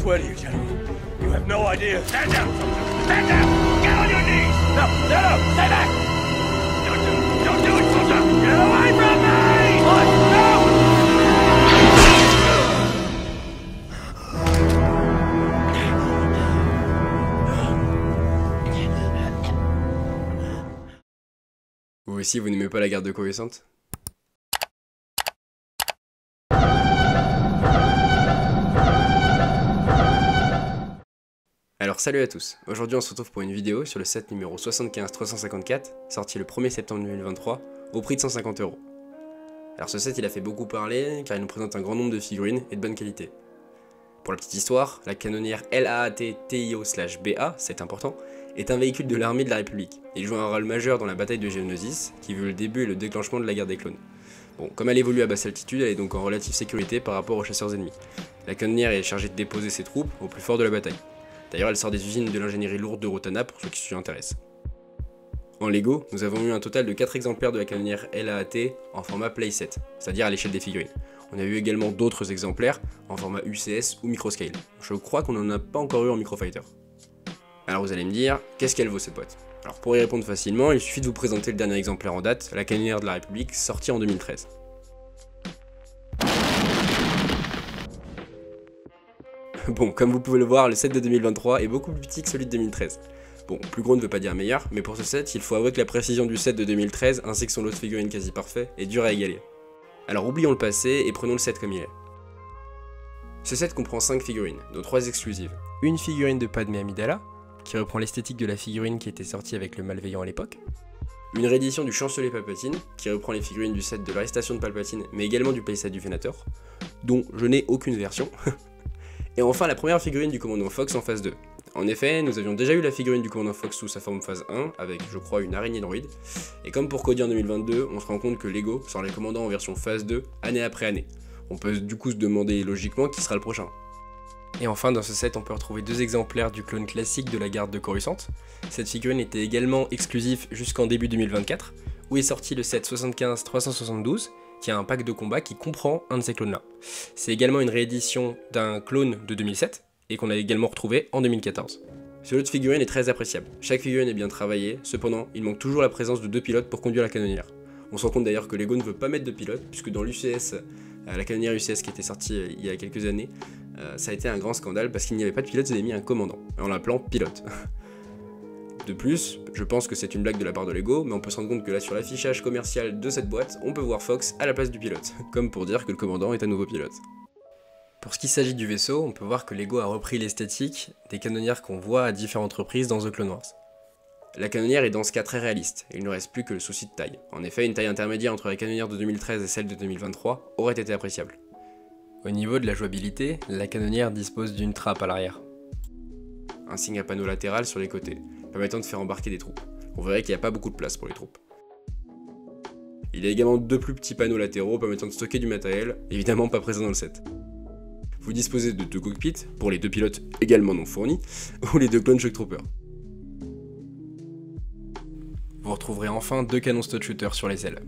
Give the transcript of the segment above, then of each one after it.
swear to you, gentlemen, you have no idea. Stand down, soldier! Stand down! Get on your knees! No, stay back! Don't do it, soldier! Get away from me! What? No! Vous aussi, vous n'aimez pas la garde Coruscant? Alors salut à tous, aujourd'hui on se retrouve pour une vidéo sur le set numéro 75-354, sorti le 1er septembre 2023, au prix de 150 €. Alors ce set il a fait beaucoup parler, car il nous présente un grand nombre de figurines et de bonne qualité. Pour la petite histoire, la canonnière LAAT-TIO/BA, c'est important, est un véhicule de l'armée de la République. Il joue un rôle majeur dans la bataille de Geonosis, qui veut le début et le déclenchement de la guerre des clones. Bon, comme elle évolue à basse altitude, elle est donc en relative sécurité par rapport aux chasseurs ennemis. La canonnière est chargée de déposer ses troupes au plus fort de la bataille. D'ailleurs, elle sort des usines de l'ingénierie lourde de Rotana pour ceux qui s'y intéressent. En Lego, nous avons eu un total de 4 exemplaires de la canonnière LAAT en format playset, c'est-à-dire à l'échelle des figurines. On a eu également d'autres exemplaires en format UCS ou microscale. Je crois qu'on n'en a pas encore eu en microfighter. Alors vous allez me dire, qu'est-ce qu'elle vaut cette boîte? Alors pour y répondre facilement, il suffit de vous présenter le dernier exemplaire en date, la canonnière de la République, sortie en 2013. Bon, comme vous pouvez le voir, le set de 2023 est beaucoup plus petit que celui de 2013. Bon, plus gros ne veut pas dire meilleur, mais pour ce set, il faut avouer que la précision du set de 2013, ainsi que son lot de figurines quasi parfait, est dure à égaler. Alors oublions le passé et prenons le set comme il est. Ce set comprend 5 figurines, dont 3 exclusives. Une figurine de Padmé Amidala, qui reprend l'esthétique de la figurine qui était sortie avec le Malveillant à l'époque. Une réédition du Chancelier Palpatine, qui reprend les figurines du set de l'arrestation de Palpatine, mais également du playset du Venator, dont je n'ai aucune version. Et enfin la première figurine du commandant Fox en phase 2. En effet, nous avions déjà eu la figurine du commandant Fox sous sa forme phase 1, avec je crois une araignée droïde, et comme pour Cody en 2022, on se rend compte que Lego sort les commandants en version phase 2, année après année. On peut du coup se demander logiquement qui sera le prochain. Et enfin dans ce set on peut retrouver 2 exemplaires du clone classique de la garde de Coruscant. Cette figurine était également exclusive jusqu'en début 2024, où est sorti le set 75-372, qui a un pack de combat qui comprend un de ces clones là. C'est également une réédition d'un clone de 2007, et qu'on a également retrouvé en 2014. Ce lot de figurines est très appréciable, chaque figurine est bien travaillée, cependant il manque toujours la présence de 2 pilotes pour conduire la canonnière. On se rend compte d'ailleurs que Lego ne veut pas mettre de pilote, puisque dans l'UCS, la canonnière UCS qui était sortie il y a quelques années, ça a été un grand scandale parce qu'il n'y avait pas de pilote, ils avaient mis un commandant, en l'appelant pilote. De plus, je pense que c'est une blague de la part de Lego, mais on peut se rendre compte que là sur l'affichage commercial de cette boîte, on peut voir Fox à la place du pilote, comme pour dire que le commandant est un nouveau pilote. Pour ce qui s'agit du vaisseau, on peut voir que Lego a repris l'esthétique des canonnières qu'on voit à différentes reprises dans The Clone Wars. La canonnière est dans ce cas très réaliste, et il ne reste plus que le souci de taille. En effet, une taille intermédiaire entre la canonnière de 2013 et celle de 2023 aurait été appréciable. Au niveau de la jouabilité, la canonnière dispose d'une trappe à l'arrière, un signe à panneau latéral sur les côtés, permettant de faire embarquer des troupes. On verrait qu'il n'y a pas beaucoup de place pour les troupes. Il y a également 2 plus petits panneaux latéraux permettant de stocker du matériel, évidemment pas présent dans le set. Vous disposez de 2 cockpits, pour les 2 pilotes également non fournis, ou les 2 clones Shock Troopers. Vous retrouverez enfin 2 canons Stud Shooter sur les ailes.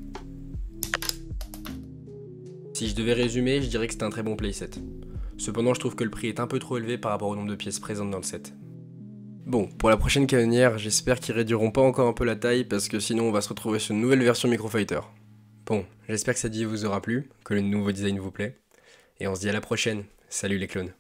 Si je devais résumer, je dirais que c'est un très bon playset. Cependant, je trouve que le prix est un peu trop élevé par rapport au nombre de pièces présentes dans le set. Bon, pour la prochaine canonnière, j'espère qu'ils réduiront pas encore un peu la taille, parce que sinon on va se retrouver sur une nouvelle version Microfighter. Bon, j'espère que cette vidéo vous aura plu, que le nouveau design vous plaît, et on se dit à la prochaine. Salut les clones.